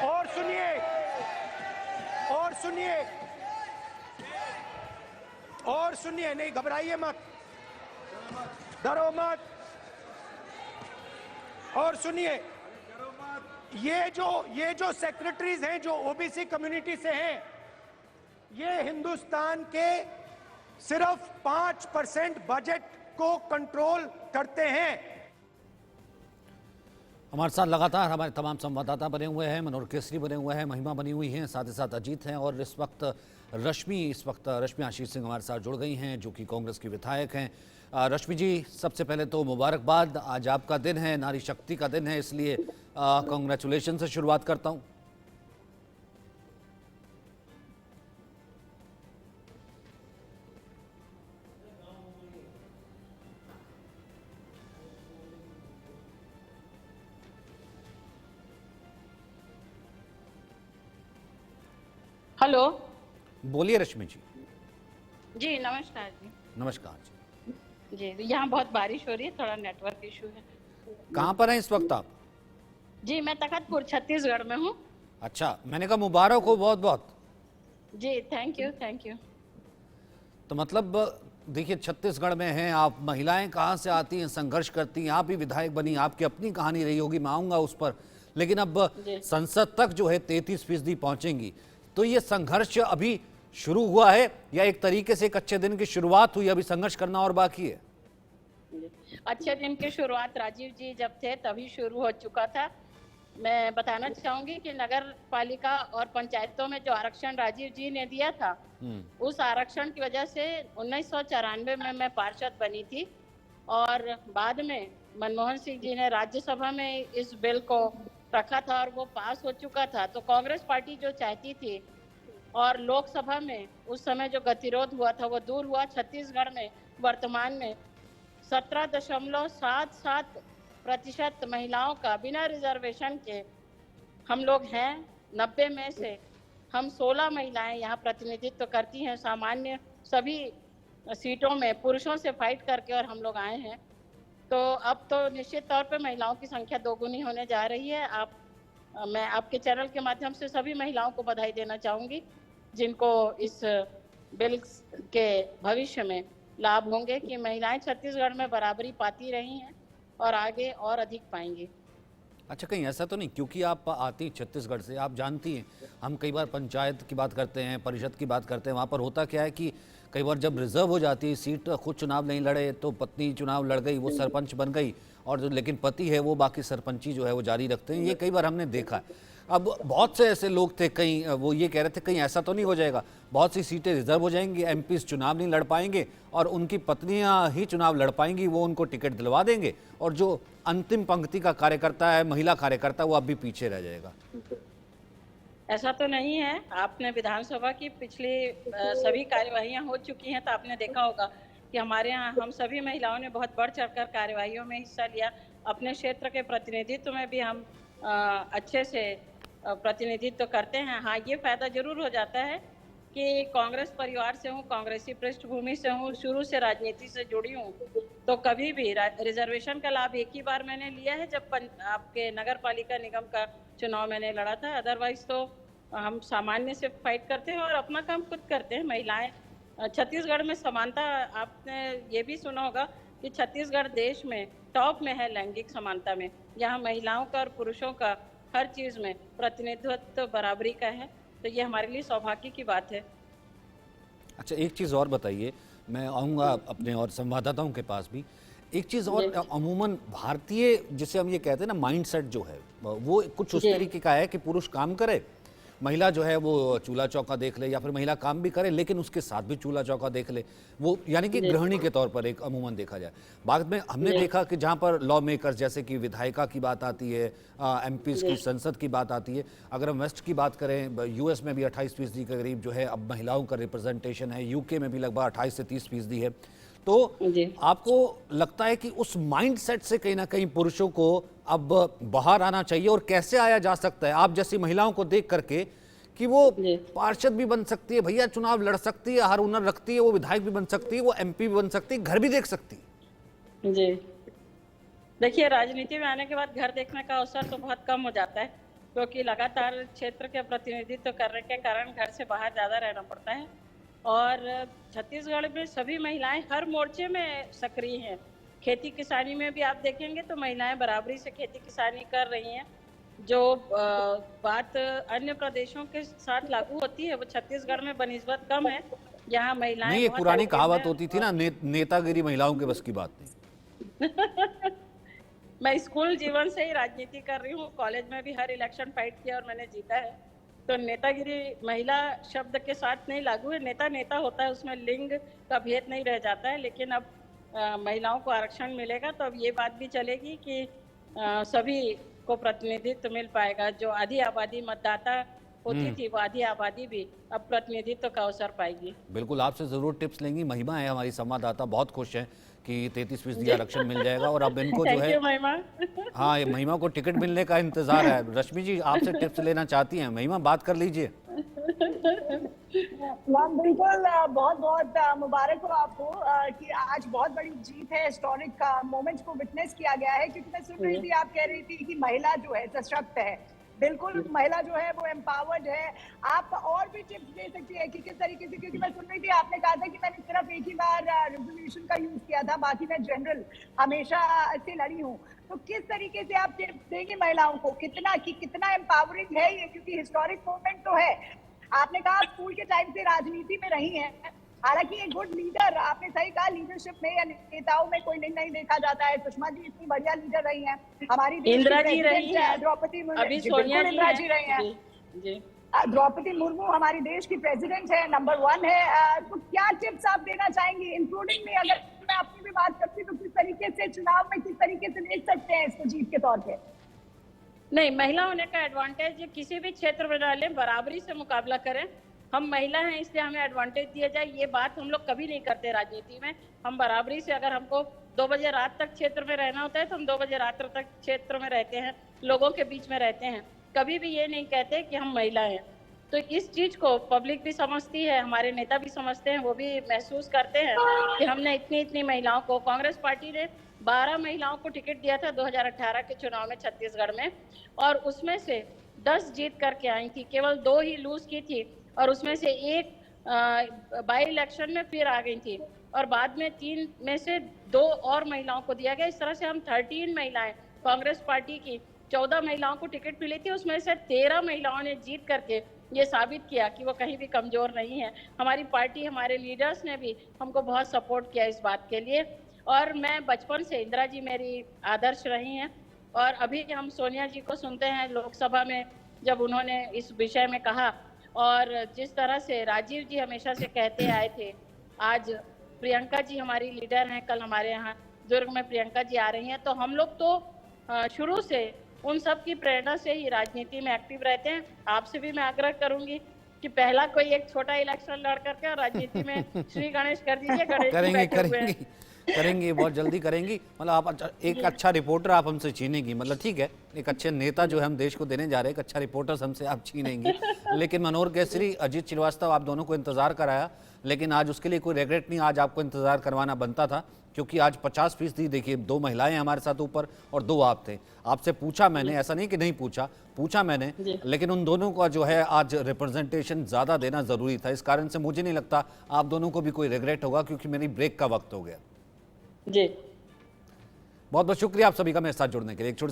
और सुनिए, नहीं घबराइए मत, डरो मत. और सुनिए, ये जो सेक्रेटरीज हैं जो ओबीसी कम्युनिटी से हैं, ये हिंदुस्तान के सिर्फ 5% बजट को कंट्रोल करते हैं. हमारे साथ लगातार हमारे तमाम संवाददाता बने हुए हैं, मनोहर केसरी बने हुए हैं, महिमा बनी हुई हैं, साथ ही साथ अजीत हैं और इस वक्त रश्मि आशीष सिंह हमारे साथ जुड़ गई हैं जो कि कांग्रेस की विधायक हैं. रश्मि जी, सबसे पहले तो मुबारकबाद. आज आपका दिन है, नारी शक्ति का दिन है, इसलिए कांग्रेचुलेशन से शुरुआत करता हूं. हेलो. बोलिए रश्मि जी. जी नमस्कार जी. नमस्कार जी. जी यहाँ बहुत बारिश हो रही है, थोड़ा नेटवर्क इशू है. कहाँ पर हैं इस वक्त आप? जी मैं तखतपुर छत्तीसगढ़ में हूँ. अच्छा, मैंने कहा मुबारक हो बहुत बहुत. जी थैंक यू. तो मतलब देखिए, छत्तीसगढ़ में हैं आप, महिलाएं कहाँ से आती हैं, संघर्ष करती हैं, आप भी विधायक बनी, आपकी अपनी कहानी रही होगी, मैं आऊँगा उस पर. लेकिन अब संसद तक जो है 33% पहुँचेंगी, तो ये संघर्ष अभी शुरू हुआ है या एक तरीके से एक अच्छे दिन की शुरुआत हुई, अभी संघर्ष करना और बाकी है? अच्छे दिन की शुरुआत राजीव जी जब थे तभी शुरू हो चुका था. मैं बताना चाहूंगी कि नगर पालिका और पंचायतों में जो आरक्षण राजीव जी ने दिया था, उस आरक्षण की वजह से 1994 में मैं पार्षद बनी थी और बाद में मनमोहन सिंह जी ने राज्यसभा में इस बिल को रखा था और वो पास हो चुका था. तो कांग्रेस पार्टी जो चाहती थी और लोकसभा में उस समय जो गतिरोध हुआ था वो दूर हुआ. छत्तीसगढ़ में वर्तमान में 17.77% महिलाओं का बिना रिजर्वेशन के हम लोग हैं. 90 में से हम 16 महिलाएं यहाँ प्रतिनिधित्व करती हैं. सामान्य सभी सीटों में पुरुषों से फाइट करके और हम लोग आए हैं. तो अब तो निश्चित तौर पे महिलाओं की संख्या दोगुनी होने जा रही है. मैं आपके चैनल के माध्यम से सभी महिलाओं को बधाई देना चाहूँगी जिनको इस बिल के भविष्य में लाभ होंगे कि महिलाएं छत्तीसगढ़ में बराबरी पाती रही हैं और आगे और अधिक पाएंगी. अच्छा, कहीं ऐसा तो नहीं, क्योंकि आप आती छत्तीसगढ़ से, आप जानती हैं, हम कई बार पंचायत की बात करते हैं, परिषद की बात करते हैं, वहाँ पर होता क्या है कि कई बार जब रिजर्व हो जाती है सीट, खुद चुनाव नहीं लड़े तो पत्नी चुनाव लड़ गई, वो सरपंच बन गई, और जो लेकिन पति है वो बाकी सरपंची जो है वो जारी रखते हैं. ये कई बार हमने देखा है. अब बहुत से ऐसे लोग थे, कहीं वो ये कह रहे थे कहीं ऐसा तो नहीं हो जाएगा, बहुत सी सीटें रिजर्व हो जाएंगी, एमपीज चुनाव नहीं लड़ पाएंगे और उनकी पत्नियां ही चुनाव लड़ पाएंगी, वो उनको टिकट दिलवा देंगे और जो अंतिम पंक्ति का कार्यकर्ता है, महिला कार्यकर्ता, वो अब भी पीछे रह जाएगा. ऐसा तो नहीं है। आपने विधानसभा की पिछली सभी कार्यवाहियां हो चुकी हैं तो आपने देखा होगा कि हमारे यहाँ हम सभी महिलाओं ने बहुत बढ़ चढ़कर कार्यवाहियों में हिस्सा लिया। अपने क्षेत्र के प्रतिनिधित्व में भी हम अच्छे से प्रतिनिधित्व करते हैं। हाँ, ये फायदा जरूर हो जाता है कि कांग्रेस परिवार से हूँ, कांग्रेसी पृष्ठभूमि से हूँ, शुरू से राजनीति से जुड़ी हूँ, तो कभी भी रिजर्वेशन का लाभ एक ही बार मैंने लिया है जब आपके नगर पालिका निगम का चुनाव मैंने लड़ा था। अदरवाइज तो हम सामान्य से फाइट करते हैं और अपना काम खुद करते हैं। महिलाएं छत्तीसगढ़ में समानता, आपने ये भी सुना होगा कि छत्तीसगढ़ देश में टॉप में है लैंगिक समानता में। यहाँ महिलाओं का और पुरुषों का हर चीज में प्रतिनिधित्व बराबरी का है, तो ये हमारे लिए सौभाग्य की बात है। अच्छा, एक चीज़ और बताइए, मैं आऊँगा अपने और संवाददाताओं के पास भी। एक चीज़ और, अमूमन भारतीय जिसे हम ये कहते हैं ना, माइंडसेट जो है वो कुछ उस तरीके का है कि पुरुष काम करे, महिला जो है वो चूल्हा चौका देख ले, या फिर महिला काम भी करे लेकिन उसके साथ भी चूल्हा चौका देख ले, वो यानी कि गृहिणी के तौर पर एक अमूमन देखा जाए। बाद में हमने देखा कि जहाँ पर लॉ मेकर्स जैसे कि विधायिका की बात आती है, एमपीज की संसद की बात आती है, अगर हम वेस्ट की बात करें, यूएस में भी 28% के करीब जो है अब महिलाओं का रिप्रेजेंटेशन है, यूके में भी लगभग 28 से 30% है। तो आपको लगता है कि उस माइंडसेट से कहीं ना कहीं पुरुषों को अब बाहर आना चाहिए, और कैसे आया जा सकता है आप जैसी महिलाओं को देख करके कि वो पार्षद भी बन सकती है, भैया चुनाव लड़ सकती है, हर हुनर रखती है, वो विधायक भी बन सकती है, वो एमपी भी बन सकती है, घर भी देख सकती है? जी, देखिए, राजनीति में आने के बाद घर देखने का अवसर तो बहुत कम हो जाता है, क्योंकि लगातार क्षेत्र के प्रतिनिधित्व करने के कारण घर से बाहर ज्यादा रहना पड़ता है। और छत्तीसगढ़ में सभी महिलाएं हर मोर्चे में सक्रिय हैं। खेती किसानी में भी आप देखेंगे तो महिलाएं बराबरी से खेती किसानी कर रही हैं। जो बात अन्य प्रदेशों के साथ लागू होती है वो छत्तीसगढ़ में बनिस्बत कम है। यहाँ महिलाएं नहीं, एक बहुत पुरानी active कहावत हैं। होती थी ना, नेतागिरी महिलाओं के बस की बात नहीं। मैं स्कूल जीवन से ही राजनीति कर रही हूँ, कॉलेज में भी हर इलेक्शन फाइट किया और मैंने जीता है। तो नेतागिरी महिला शब्द के साथ नहीं लागू है। नेता नेता होता है, उसमें लिंग का भेद नहीं रह जाता है। लेकिन अब महिलाओं को आरक्षण मिलेगा तो अब ये बात भी चलेगी कि सभी को प्रतिनिधित्व मिल पाएगा। जो आधी आबादी मतदाता होती थी वो आधी आबादी भी अब प्रतिनिधित्व का अवसर पाएगी। बिल्कुल, आपसे जरूर टिप्स लेंगी। महिमा है हमारी संवाददाता, बहुत खुश है कि 33% आरक्षण मिल जाएगा, और अब इनको जो है, महिमा। हाँ, ये महिमा को टिकट मिलने का इंतजार है। रश्मि जी आपसे टिप्स लेना चाहती हैं, महिमा बात कर लीजिए। मैम बिल्कुल, बहुत बहुत मुबारक हो आपको कि आज बहुत बड़ी जीत है, हिस्टोरिक मोमेंट्स को विटनेस किया गया है। क्योंकि मैं सुन रही थी, आप कह रही थी कि महिला जो है सशक्त है। बिल्कुल, महिला जो है वो एम्पावर्ड है। आप और भी टिप्स दे सकती है कि किस तरीके से, क्योंकि मैं सुन रही थी आपने कहा था कि मैंने सिर्फ एक ही बार रेजोल्यूशन का यूज किया था, बाकी मैं जनरल हमेशा से लड़ी हूँ। तो किस तरीके से आप टिप्स देंगे महिलाओं को, कितना एम्पावरिंग है ये? क्योंकि हिस्टोरिक मोमेंट तो है। आपने कहा स्कूल के टाइम से राजनीति में रही हैं, हालांकि एक गुड लीडर, आपने सही कहा, लीडरशिप में या नेताओं में कोई नहीं देखा जाता है। सुषमा जी इतनी बढ़िया लीडर रही हैं, हमारी इंदिरा जी रही हैं, द्रौपदी मुर्मू, अभी सोनिया इंदिरा जी रही हैं, द्रौपदी मुर्मू हमारी देश की प्रेसिडेंट है, नंबर 1 है। तो क्या टिप्स आप देना चाहेंगे, इंक्लूडिंग में अगर मैं अपनी भी बात करती तो किस तरीके से चुनाव में किस तरीके से देख सकते हैं इसको जीत के तौर पे? नहीं, महिला होने का एडवांटेज किसी भी क्षेत्र में डालें, बराबरी से मुकाबला करें। हम महिला हैं इसलिए हमें एडवांटेज दिया जाए, ये बात हम लोग कभी नहीं करते राजनीति में। हम बराबरी से, अगर हमको 2 बजे रात तक क्षेत्र में रहना होता है तो हम 2 बजे रात तक क्षेत्र में रहते हैं, लोगों के बीच में रहते हैं। कभी भी ये नहीं कहते कि हम महिला हैं। तो इस चीज को पब्लिक भी समझती है, हमारे नेता भी समझते हैं, वो भी महसूस करते हैं कि हमने इतनी महिलाओं को, कांग्रेस पार्टी ने 12 महिलाओं को टिकट दिया था 2018 के चुनाव में छत्तीसगढ़ में, और उसमें से 10 जीत करके आई थी, केवल 2 ही लूज की थी, और उसमें से एक बाई इलेक्शन में फिर आ गई थी, और बाद में 3 में से 2 और महिलाओं को दिया गया। इस तरह से हम 13 महिलाएं, कांग्रेस पार्टी की 14 महिलाओं को टिकट मिली थी, उसमें से 13 महिलाओं ने जीत करके ये साबित किया कि वो कहीं भी कमजोर नहीं है। हमारी पार्टी, हमारे लीडर्स ने भी हमको बहुत सपोर्ट किया इस बात के लिए। और मैं बचपन से, इंदिरा जी मेरी आदर्श रही हैं, और अभी हम सोनिया जी को सुनते हैं लोकसभा में जब उन्होंने इस विषय में कहा, और जिस तरह से राजीव जी हमेशा से कहते आए थे, आज प्रियंका जी हमारी लीडर हैं, कल हमारे यहाँ दुर्ग में प्रियंका जी आ रही हैं। तो हम लोग तो शुरू से उन सब की प्रेरणा से ही राजनीति में एक्टिव रहते हैं। आपसे भी मैं आग्रह करूंगी कि पहला कोई एक छोटा इलेक्शन लड़ करके और राजनीति में श्री गणेश कर दीजिए। गणेश जी करेंगे बैठे हुए करेंगे हैं। करेंगे, बहुत जल्दी करेंगी। मतलब आप एक अच्छा रिपोर्टर आप हमसे छीनेंगी, मतलब ठीक है, एक अच्छे नेता जो है हम देश को देने जा रहे हैं, एक अच्छा रिपोर्टर हमसे आप छीनेंगी। लेकिन मनोहर केसरी, अजीत श्रीवास्तव, आप दोनों को इंतजार कराया, लेकिन आज उसके लिए कोई रिग्रेट नहीं, आज आपको इंतजार करवाना बनता था, क्योंकि आज 50% देखिए 2 महिलाएं हमारे साथ ऊपर और 2 आप थे। आपसे पूछा मैंने, ऐसा नहीं कि नहीं पूछा, पूछा मैंने, लेकिन उन दोनों का जो है आज रिप्रेजेंटेशन ज़्यादा देना ज़रूरी था। इस कारण से मुझे नहीं लगता आप दोनों को भी कोई रिग्रेट होगा, क्योंकि मेरी ब्रेक का वक्त हो गया। जी बहुत बहुत शुक्रिया आप सभी का मेरे साथ जुड़ने के लिए। एक छोटी